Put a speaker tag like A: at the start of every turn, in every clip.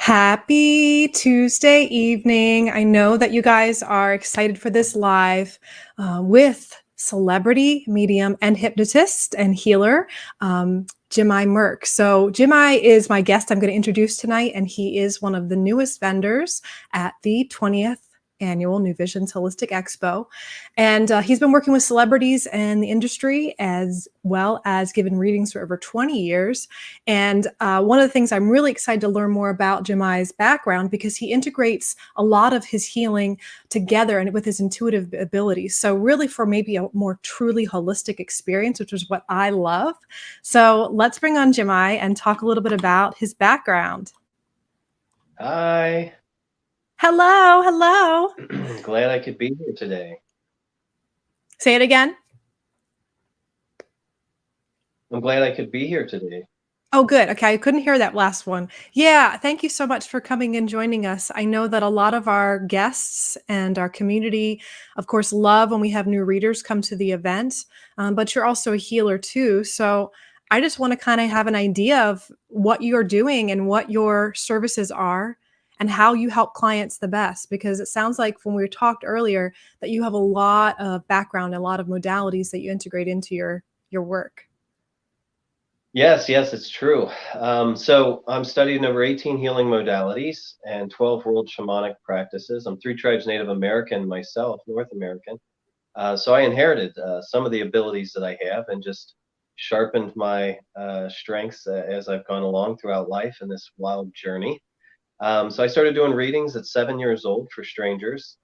A: Happy Tuesday evening. I know that you guys are excited for this live with celebrity, medium, and hypnotist and healer, Jimi Merk. So Jimi is my guest I'm going to introduce tonight, and he is one of the newest vendors at the 20th annual New Visions Holistic Expo. And he's been working with celebrities and the industry as well as given readings for over 20 years. And one of the things I'm really excited to learn more about Jimi's background, because he integrates a lot of his healing together and with his intuitive abilities. So really for maybe a more truly holistic experience, which is what I love. So let's bring on Jimi and talk a little bit about his background.
B: Hi.
A: Hello, hello.
B: Glad I could be here today.
A: Say it again.
B: I'm glad I could be here today.
A: Oh, good. Okay. I couldn't hear that last one. Yeah. Thank you so much for coming and joining us. I know that a lot of our guests and our community, of course, love when we have new readers come to the event, but you're also a healer too. So I just want to kind of have an idea of what you're doing and what your services are and how you help clients the best, because it sounds like when we talked earlier that you have a lot of background, a lot of modalities that you integrate into your work.
B: Yes, it's true. So I'm studying over 18 healing modalities and 12 world shamanic practices. I'm three tribes Native American myself, North American. So I inherited some of the abilities that I have and just sharpened my strengths as I've gone along throughout life in this wild journey. So I started doing readings at 7 years old for strangers,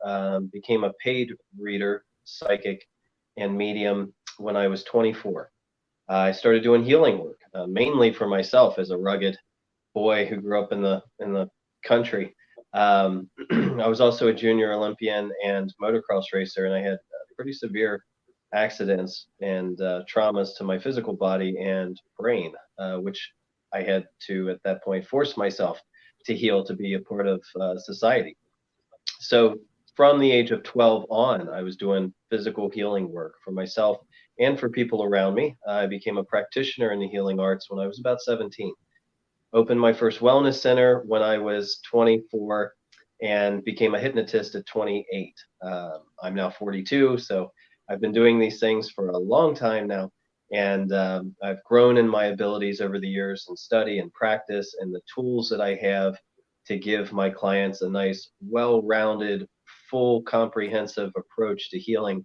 B: became a paid reader, psychic, and medium when I was 24. I started doing healing work, mainly for myself as a rugged boy who grew up in the country. I was also a junior Olympian and motocross racer, and I had pretty severe accidents and traumas to my physical body and brain, which I had to at that point force myself to heal to be a part of society. So from the age of 12 on, I was doing physical healing work for myself and for people around me. I became a practitioner in the healing arts when I was about 17. Opened my first wellness center when I was 24 and became a hypnotist at 28. I'm now 42, so I've been doing these things for a long time now. And I've grown in my abilities over the years and study and practice and the tools that I have to give my clients a nice, well-rounded, full, comprehensive approach to healing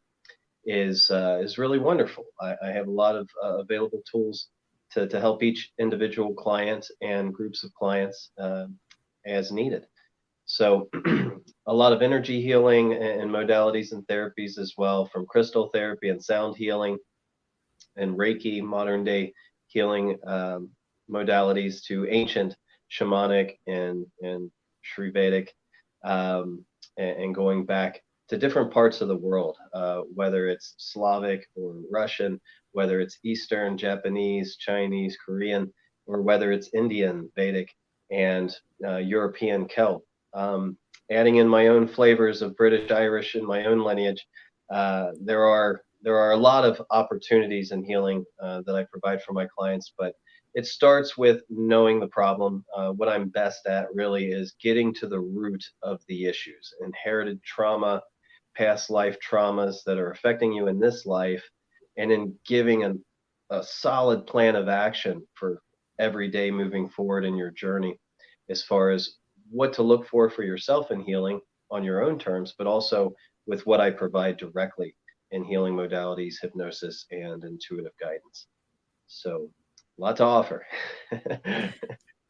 B: is really wonderful. I have a lot of available tools to help each individual client and groups of clients as needed. So a lot of energy healing and modalities and therapies as well, from crystal therapy and sound healing and Reiki, modern day healing modalities, to ancient shamanic and Sri Vedic, and going back to different parts of the world, whether it's Slavic or Russian, whether it's Eastern, Japanese, Chinese, Korean, or whether it's Indian, Vedic, and European Celt. Adding in my own flavors of British Irish in my own lineage, there are a lot of opportunities in healing that I provide for my clients, but it starts with knowing the problem. What I'm best at really is getting to the root of the issues, inherited trauma, past life traumas that are affecting you in this life, and then giving a solid plan of action for every day moving forward in your journey, as far as what to look for yourself in healing on your own terms, but also with what I provide directly in healing modalities, hypnosis, and intuitive guidance. So, a lot to offer.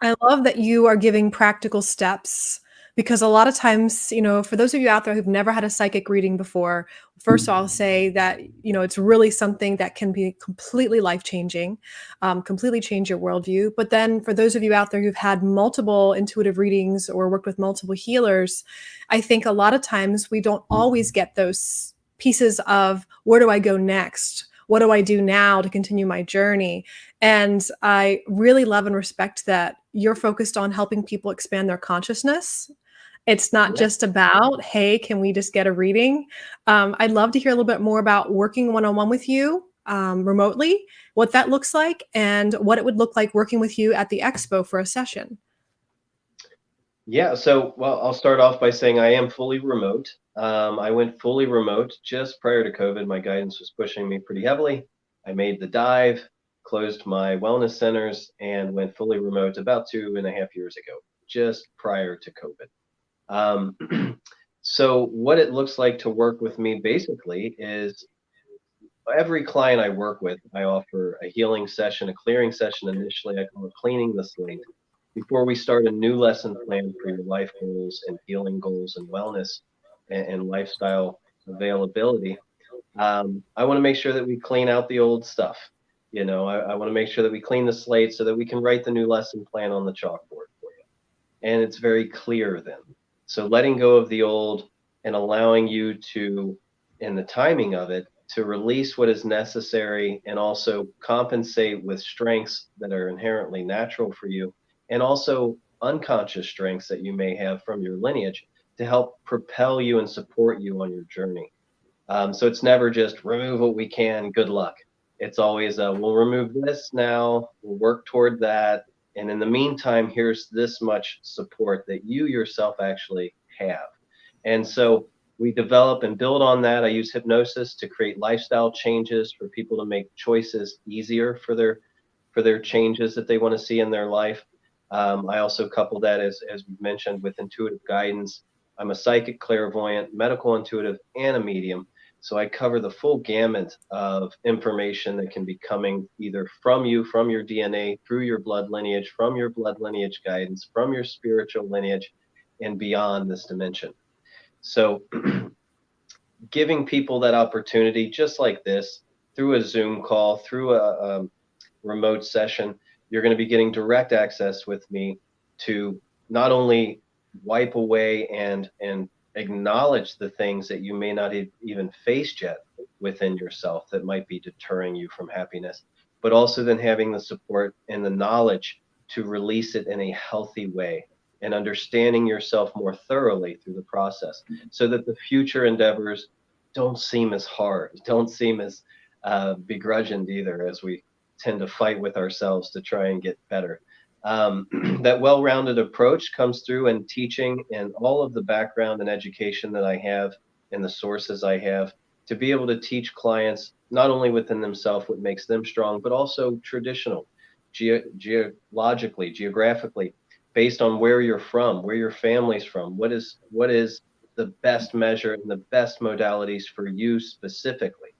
A: I love that you are giving practical steps, because a lot of times, for those of you out there who've never had a psychic reading before, first I'll say that, it's really something that can be completely life-changing, completely change your worldview. But then for those of you out there who've had multiple intuitive readings or worked with multiple healers, I think a lot of times we don't always get those pieces of where do I go next? What do I do now to continue my journey? And I really love and respect that you're focused on helping people expand their consciousness. It's not
B: Yeah.
A: just about, hey, can we just get a reading? I'd love to hear a little bit more about working one-on-one with you remotely, what that looks like, and what it would look like working with you at the expo for a session.
B: Yeah, so well, I'll start off by saying I am fully remote. I went fully remote just prior to COVID. My guidance was pushing me pretty heavily. I made the dive, closed my wellness centers, and went fully remote about 2.5 years ago, just prior to COVID. So what it looks like to work with me basically is every client I work with, I offer a healing session, a clearing session initially. I call it cleaning the slate before we start a new lesson plan for your life goals and healing goals and wellness and lifestyle availability. I want to make sure that we clean out the old stuff. I want to make sure that we clean the slate so that we can write the new lesson plan on the chalkboard for you. And it's very clear then. So letting go of the old and allowing you to, in the timing of it, to release what is necessary and also compensate with strengths that are inherently natural for you and also unconscious strengths that you may have from your lineage to help propel you and support you on your journey. So it's never just remove what we can, good luck. It's always, we'll remove this now, we'll work toward that. And in the meantime, here's this much support that you yourself actually have. And so we develop and build on that. I use hypnosis to create lifestyle changes for people to make choices easier for their changes that they want to see in their life. I also couple that, as we mentioned, with intuitive guidance. I'm a psychic, clairvoyant, medical intuitive, and a medium. So I cover the full gamut of information that can be coming either from you, from your DNA, through your blood lineage, from your blood lineage guidance, from your spiritual lineage, and beyond this dimension. So giving people that opportunity, just like this, through a Zoom call, through a remote session, you're going to be getting direct access with me to not only wipe away and acknowledge the things that you may not even faced yet within yourself that might be deterring you from happiness, but also then having the support and the knowledge to release it in a healthy way and understanding yourself more thoroughly through the process so that the future endeavors don't seem as hard, don't seem as begrudging either, as we tend to fight with ourselves to try and get better. That well-rounded approach comes through in teaching and all of the background and education that I have and the sources I have to be able to teach clients not only within themselves what makes them strong, but also traditional, geologically, geographically, based on where you're from, where your family's from, what is the best measure and the best modalities for you specifically.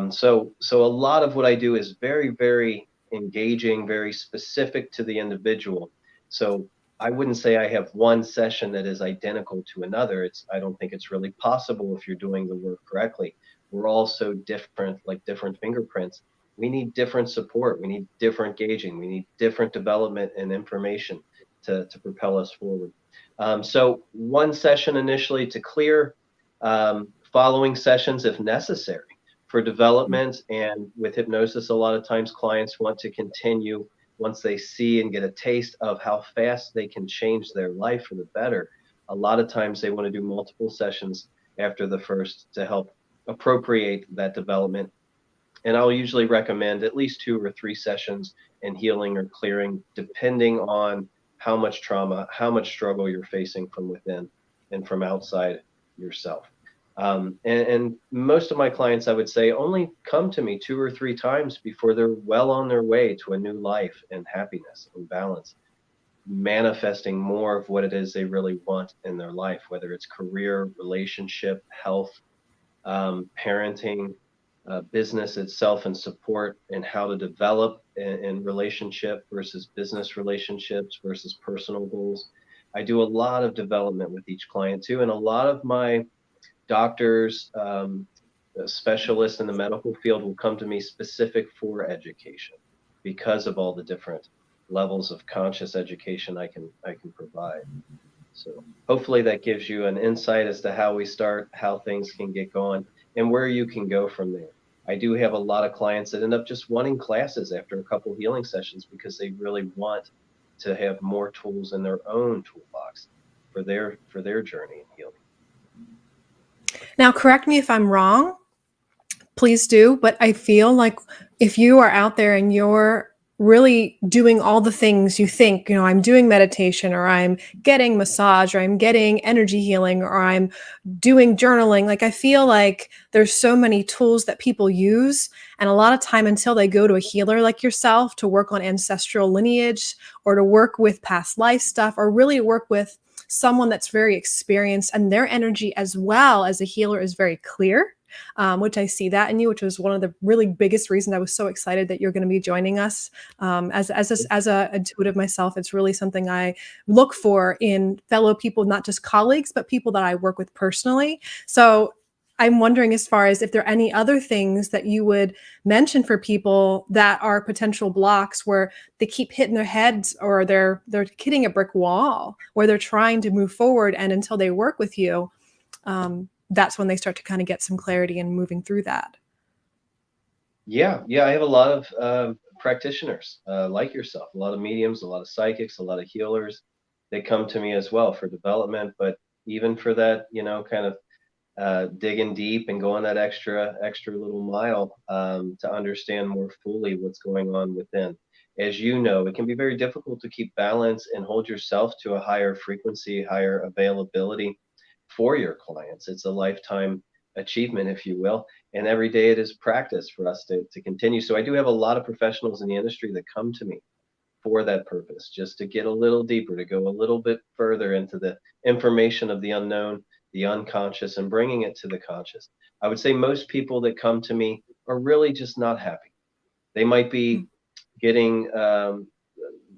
B: So a lot of what I do is very, very engaging, very specific to the individual. So I wouldn't say I have one session that is identical to another. I don't think it's really possible if you're doing the work correctly. We're all so different, like different fingerprints. We need different support. We need different gauging. We need different development and information to propel us forward. So one session initially to clear, following sessions if necessary for development. And with hypnosis, a lot of times clients want to continue once they see and get a taste of how fast they can change their life for the better. A lot of times they want to do multiple sessions after the first to help appropriate that development. And I'll usually recommend at least 2 or 3 sessions in healing or clearing, depending on how much trauma, how much struggle you're facing from within and from outside yourself. And most of my clients, I would say, only come to me 2 or 3 times before they're well on their way to a new life and happiness and balance, manifesting more of what it is they really want in their life, whether it's career, relationship, health, parenting, business itself, and support, and how to develop in relationship versus business relationships versus personal goals. I do a lot of development with each client too, and a lot of my doctors, specialists in the medical field will come to me specific for education because of all the different levels of conscious education I can provide. So hopefully that gives you an insight as to how we start, how things can get going, and where you can go from there. I do have a lot of clients that end up just wanting classes after a couple healing sessions because they really want to have more tools in their own toolbox for their journey in healing.
A: Now, correct me if I'm wrong, please do, but I feel like if you are out there and you're really doing all the things you think, I'm doing meditation, or I'm getting massage, or I'm getting energy healing, or I'm doing journaling. Like, I feel like there's so many tools that people use. And a lot of time, until they go to a healer like yourself to work on ancestral lineage, or to work with past life stuff, or really work with someone that's very experienced and their energy as well as a healer is very clear, which I see that in you, which was one of the really biggest reasons I was so excited that you're going to be joining us. As a intuitive myself, it's really something I look for in fellow people, not just colleagues, but people that I work with personally. So I'm wondering, as far as if there are any other things that you would mention for people that are potential blocks, where they keep hitting their heads, or they're hitting a brick wall where they're trying to move forward, and until they work with you, that's when they start to kind of get some clarity and moving through that.
B: Yeah, yeah, I have a lot of practitioners like yourself, a lot of mediums, a lot of psychics, a lot of healers. They come to me as well for development, but even for that, kind of digging deep and going that extra little mile to understand more fully what's going on within. As you know, it can be very difficult to keep balance and hold yourself to a higher frequency, higher availability for your clients. It's a lifetime achievement, if you will. And every day it is practice for us to continue. So I do have a lot of professionals in the industry that come to me for that purpose, just to get a little deeper, to go a little bit further into the information of the unknown, the unconscious, and bringing it to the conscious. I would say most people that come to me are really just not happy. They might be getting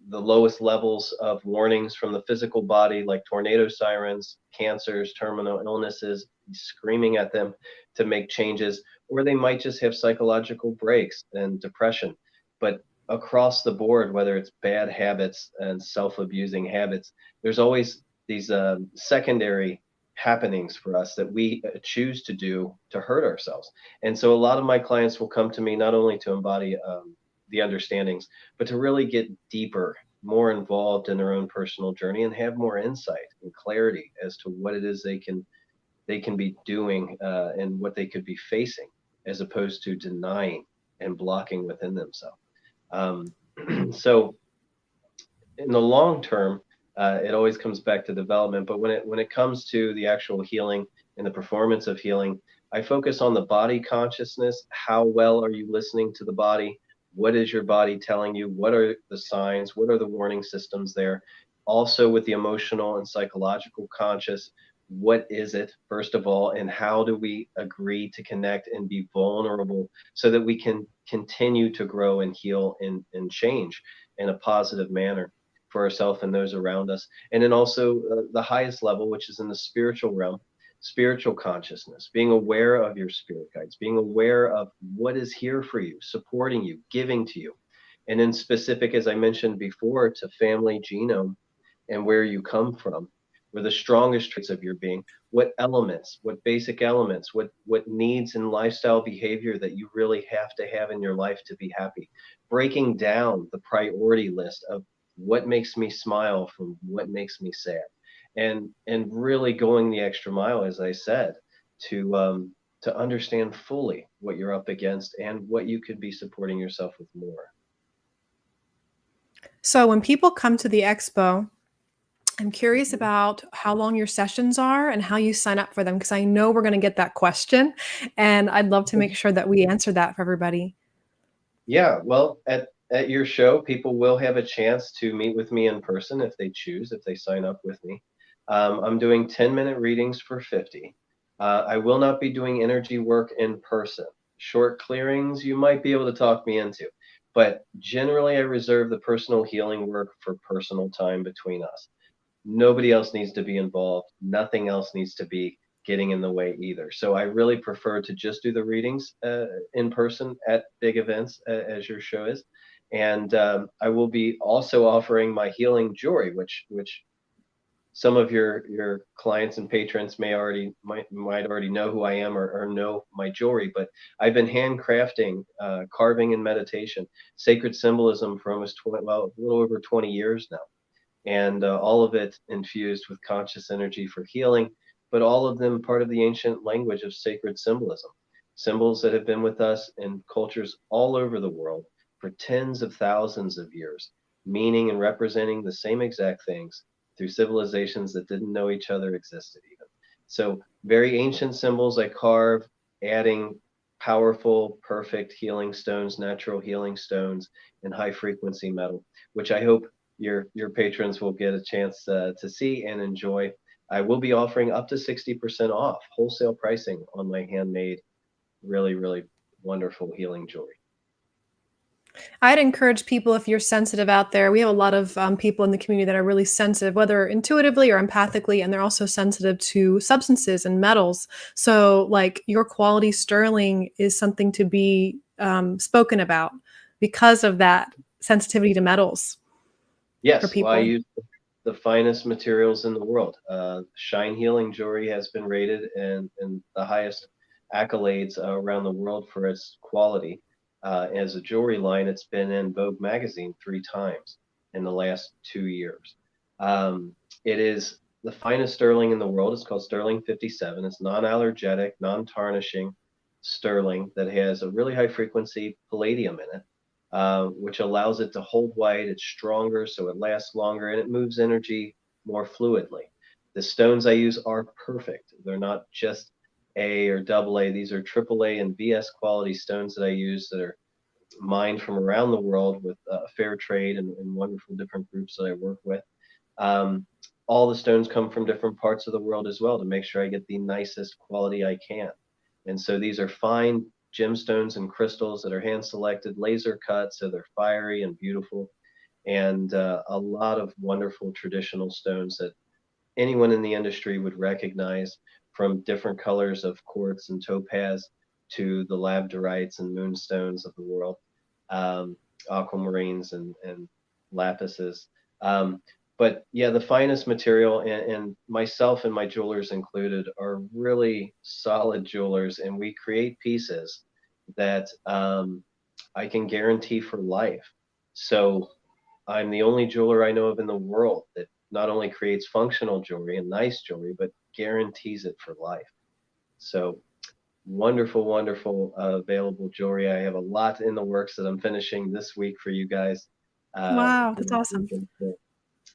B: the lowest levels of warnings from the physical body, like tornado sirens, cancers, terminal illnesses, screaming at them to make changes, or they might just have psychological breaks and depression. But across the board, whether it's bad habits and self abusing habits, there's always these secondary happenings for us that we choose to do to hurt ourselves. And so a lot of my clients will come to me not only to embody the understandings, but to really get deeper, more involved in their own personal journey and have more insight and clarity as to what it is they can be doing and what they could be facing, as opposed to denying and blocking within themselves. Um, so in the long term, it always comes back to development. But when it comes to the actual healing and the performance of healing, I focus on the body consciousness. How well are you listening to the body? What is your body telling you? What are the signs? What are the warning systems there? Also, with the emotional and psychological conscious, what is it, first of all, and how do we agree to connect and be vulnerable so that we can continue to grow and heal and change in a positive manner for ourselves and those around us. And then also the highest level, which is in the spiritual realm, spiritual consciousness, being aware of your spirit guides, being aware of what is here for you, supporting you, giving to you. And then specific, as I mentioned before, to family genome and where you come from, where the strongest traits of your being, what elements, what basic elements, what needs and lifestyle behavior that you really have to have in your life to be happy. Breaking down the priority list of what makes me smile from what makes me sad, and really going the extra mile, as I said, to understand fully what you're up against and what you could be supporting yourself with more.
A: So when people come to the expo, I'm curious about how long your sessions are and how you sign up for them, because I know we're going to get that question, and I'd love to make sure that we answer that for everybody.
B: Yeah, well, at your show, people will have a chance to meet with me in person if they choose, if they sign up with me. I'm doing 10-minute readings for 50. I will not be doing energy work in person. Short clearings, you might be able to talk me into, but generally, I reserve the personal healing work for personal time between us. Nobody else needs to be involved. Nothing else needs to be getting in the way either. So I really prefer to just do the readings in person at big events, as your show is. And I will be also offering my healing jewelry, which some of your clients and patrons might already know who I am, or know my jewelry. But I've been handcrafting, carving and meditation, sacred symbolism for almost 20, well, a little over 20 years now, and all of it infused with conscious energy for healing, but all of them part of the ancient language of sacred symbolism, symbols that have been with us in cultures all over the world for tens of thousands of years, meaning and representing the same exact things through civilizations that didn't know each other existed even. So very ancient symbols I carve, adding powerful, perfect healing stones, natural healing stones, and high frequency metal, which I hope your patrons will get a chance to see and enjoy. I will be offering up to 60% off wholesale pricing on my handmade, really, really wonderful healing jewelry.
A: I'd encourage people, if you're sensitive out there, we have a lot of people in the community that are really sensitive, whether intuitively or empathically, and they're also sensitive to substances and metals. So, like, your quality sterling is something to be spoken about because of that sensitivity to metals for
B: Yes, well, I
A: people.
B: use the finest materials in the world. Shine Healing Jewelry has been rated and the highest accolades around the world for its quality. As a jewelry line, it's been in Vogue magazine 3 times in the last 2 years. It is the finest sterling in the world. It's called Sterling 57. It's non-allergenic, non-tarnishing sterling that has a really high frequency palladium in it, which allows it to hold white. It's stronger, so it lasts longer, and it moves energy more fluidly. The stones I use are perfect. They're not just A or double A. These are triple A and BS quality stones that I use that are mined from around the world with fair trade and wonderful different groups that I work with. Um, all the stones come from different parts of the world as well to make sure I get the nicest quality I can. And so these are fine gemstones and crystals that are hand selected, laser cut, so they're fiery and beautiful, and a lot of wonderful traditional stones that anyone in the industry would recognize, from different colors of quartz and topaz to the labdorites and moonstones of the world, um, aquamarines and lapises. Um, but yeah, the finest material, and myself and my jewelers included are really solid jewelers, and we create pieces that I can guarantee for life. So I'm the only jeweler I know of in the world that not only creates functional jewelry and nice jewelry, but guarantees it for life. So wonderful, wonderful available jewelry. I have a lot in the works that I'm finishing this week for you guys.
A: Wow, that's awesome.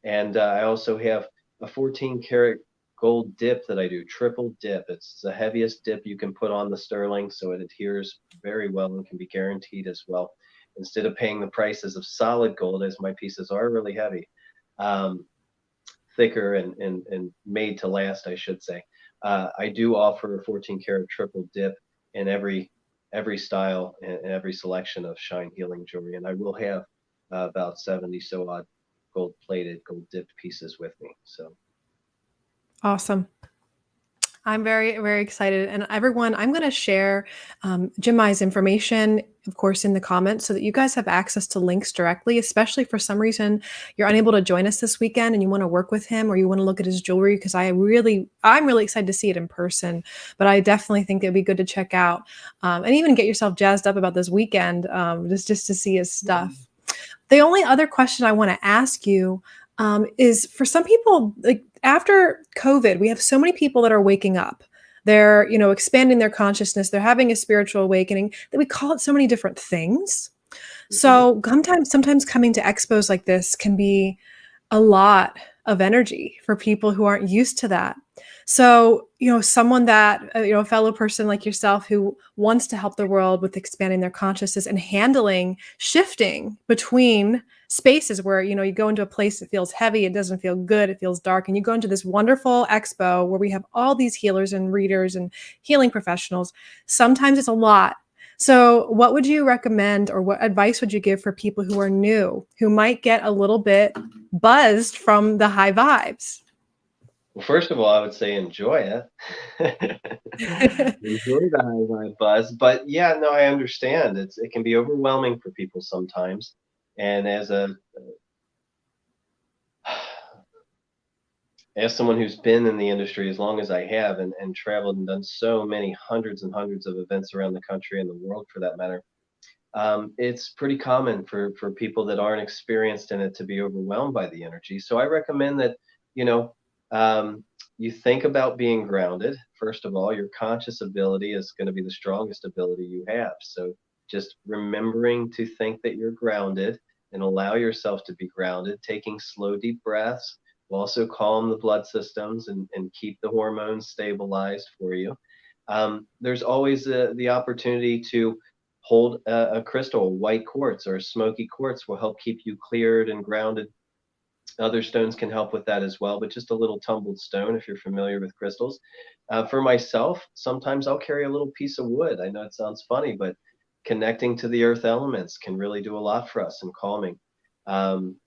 B: And I also have a 14 karat gold dip that I do, triple dip. It's the heaviest dip you can put on the sterling, so it adheres very well and can be guaranteed as well. Instead of paying the prices of solid gold, as my pieces are really heavy, um, thicker and made to last, I should say. I do offer a 14 karat triple dip in every style and every selection of Shine Healing jewelry, and I will have about 70 so odd gold plated, gold dipped pieces with me. So
A: Awesome. I'm very, very excited. And everyone, I'm going to share Jimi's information, of course, in the comments so that you guys have access to links directly, especially for some reason you're unable to join us this weekend and you want to work with him or you want to look at his jewelry because I'm really excited to see it in person. But I definitely think it'd be good to check out and even get yourself jazzed up about this weekend just to see his stuff. The only other question I want to ask you is for some people, like after COVID, we have so many people that are waking up. They're, expanding their consciousness. They're having a spiritual awakening that we call it so many different things.
B: mhm.
A: So sometimes coming to expos like this can be a lot of energy for people who aren't used to that. So, someone that, a fellow person like yourself who wants to help the world with expanding their consciousness and handling shifting between spaces where, you go into a place that feels heavy, it doesn't feel good, it feels dark, and you go into this wonderful expo where we have all these healers and readers and healing professionals. Sometimes it's a lot. So, what would you recommend or what advice would you give for people who are new, who might get a little bit buzzed from the high vibes?
B: Well, first of all, I would say enjoy it. Enjoy the high vibe buzz. But yeah, no, I understand. It can be overwhelming for people sometimes. And as someone who's been in the industry as long as I have and traveled and done so many hundreds and hundreds of events around the country and the world for that matter, it's pretty common for people that aren't experienced in it to be overwhelmed by the energy. So I recommend that, you know, um, you think about being grounded. First of all, your conscious ability is going to be the strongest ability you have. So just remembering to think that you're grounded and allow yourself to be grounded, taking slow, deep breaths will also calm the blood systems and keep the hormones stabilized for you. There's always the opportunity to hold a crystal, white quartz or smoky quartz will help keep you cleared and grounded. Other stones can help with that as well, but just a little tumbled stone if you're familiar with crystals. For myself, sometimes I'll carry a little piece of wood. I know it sounds funny, but connecting to the earth elements can really do a lot for us in calming.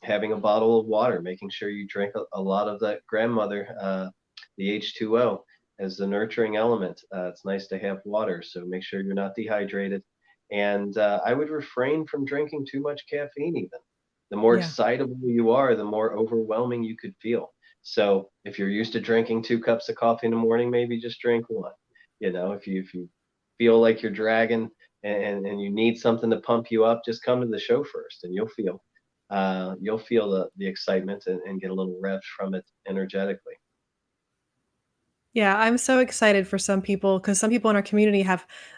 B: Having a bottle of water, making sure you drink a lot of that grandmother, the H2O, as the nurturing element. It's nice to have water, so make sure you're not dehydrated. And I would refrain from drinking too much caffeine, even. The more
A: Yeah.
B: excitable you are, the more overwhelming you could feel. So if you're used to drinking 2 cups of coffee in the morning, maybe just drink one. If you feel like you're dragging and you need something to pump you up, just come to the show first, and you'll feel the excitement and get a little rev from it energetically.
A: Yeah, I'm so excited for some people because some people in our community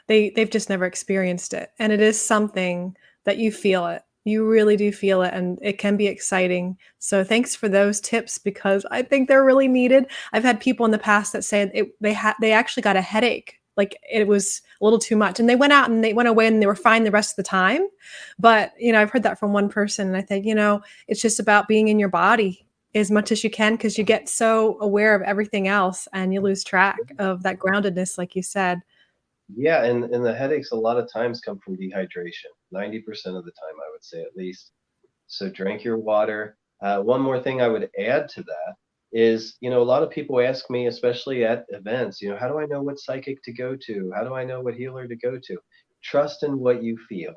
A: they've just never experienced it. And it is something that you feel it. You really do feel it and it can be exciting. So thanks for those tips because I think they're really needed. I've had people in the past that said they actually got a headache. Like it was a little too much. And they went out and they went away and they were fine the rest of the time. But, I've heard that from one person and I think, it's just about being in your body as much as you can because you get so aware of everything else and you lose track of that groundedness, like you said.
B: Yeah, and the headaches a lot of times come from dehydration, 90% of the time, I would say at least. So drink your water. One more thing I would add to that is, a lot of people ask me, especially at events, how do I know what psychic to go to? How do I know what healer to go to? Trust in what you feel.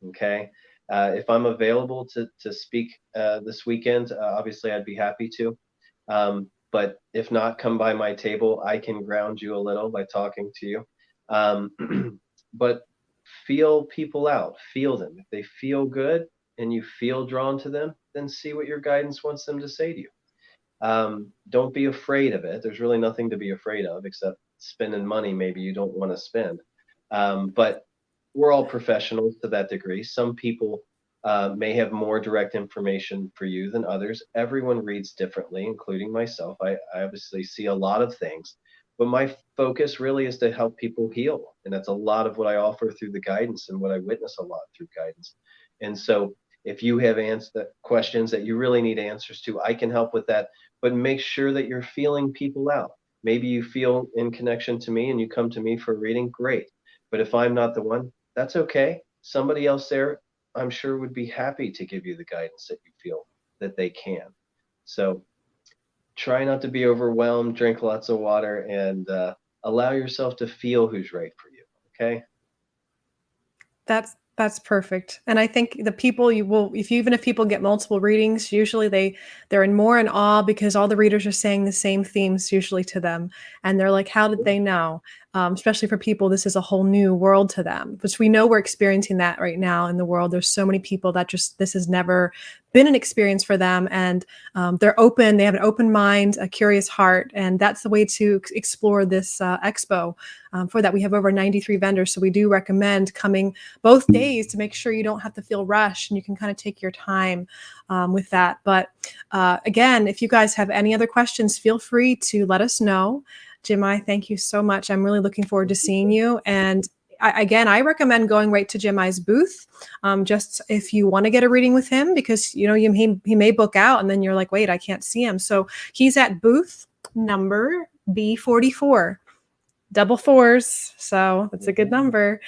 B: Okay. If I'm available to speak this weekend, obviously I'd be happy to. But if not, come by my table. I can ground you a little by talking to you. Um, but feel people out, feel them. If they feel good and you feel drawn to them, then see what your guidance wants them to say to you. Don't be afraid of it. There's really nothing to be afraid of except spending money maybe you don't want to spend. But we're all professionals to that degree. Some people may have more direct information for you than others. Everyone reads differently, including myself. I obviously see a lot of things, but my focus really is to help people heal. And that's a lot of what I offer through the guidance and what I witness a lot through guidance. And so if you have questions that you really need answers to, I can help with that. But make sure that you're feeling people out. Maybe you feel in connection to me and you come to me for a reading, great. But if I'm not the one, that's okay. Somebody else there, I'm sure, would be happy to give you the guidance that you feel that they can. So try not to be overwhelmed, drink lots of water, and allow yourself to feel who's right for you. Okay.
A: That's perfect. And I think the people you will even if people get multiple readings, usually they're in awe because all the readers are saying the same themes usually to them. And they're like, how did they know? Especially for people, this is a whole new world to them, which we know we're experiencing that right now in the world. There's so many people that this has never been an experience for them. And they're open, they have an open mind, a curious heart. And that's the way to explore this expo. For that, we have over 93 vendors. So we do recommend coming both days to make sure you don't have to feel rushed and you can kind of take your time with that. But again, if you guys have any other questions, feel free to let us know. Jimi, thank you so much. I'm really looking forward to seeing you. And I recommend going right to Jimi's booth, just if you want to get a reading with him, because he may book out and then you're like, wait, I can't see him. So he's at booth number B44. Double fours, so that's a good number.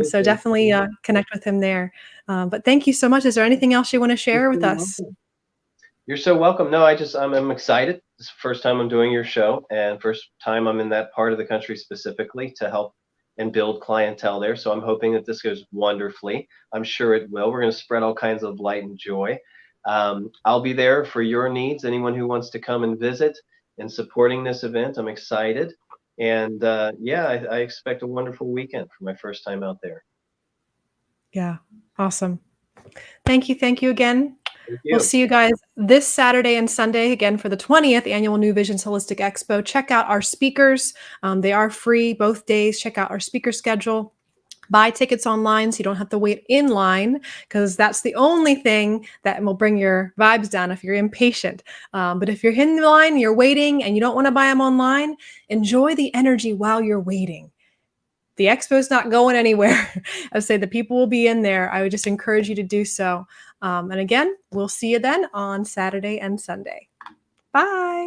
A: So definitely connect with him there. But thank you so much. Is there anything else you want to share with us?
B: You're so welcome. No, I'm excited. It's the first time I'm doing your show and first time I'm in that part of the country specifically to help and build clientele there. So I'm hoping that this goes wonderfully. I'm sure it will. We're going to spread all kinds of light and joy. I'll be there for your needs. Anyone who wants to come and visit and supporting this event, I'm excited. And yeah, I expect a wonderful weekend for my first time out there.
A: Yeah, awesome. Thank you again.
B: Thank
A: We'll
B: you.
A: see you guys this Saturday and Sunday again for the 20th Annual New Visions Holistic Expo. Check out our speakers. They are free both days. Check out our speaker schedule. Buy tickets online so you don't have to wait in line, because that's the only thing that will bring your vibes down if you're impatient. But if you're in the line, you're waiting, and you don't want to buy them online, enjoy the energy while you're waiting. The expo's not going anywhere. I would say the people will be in there. I would just encourage you to do so. And again, we'll see you then on Saturday and Sunday. Bye.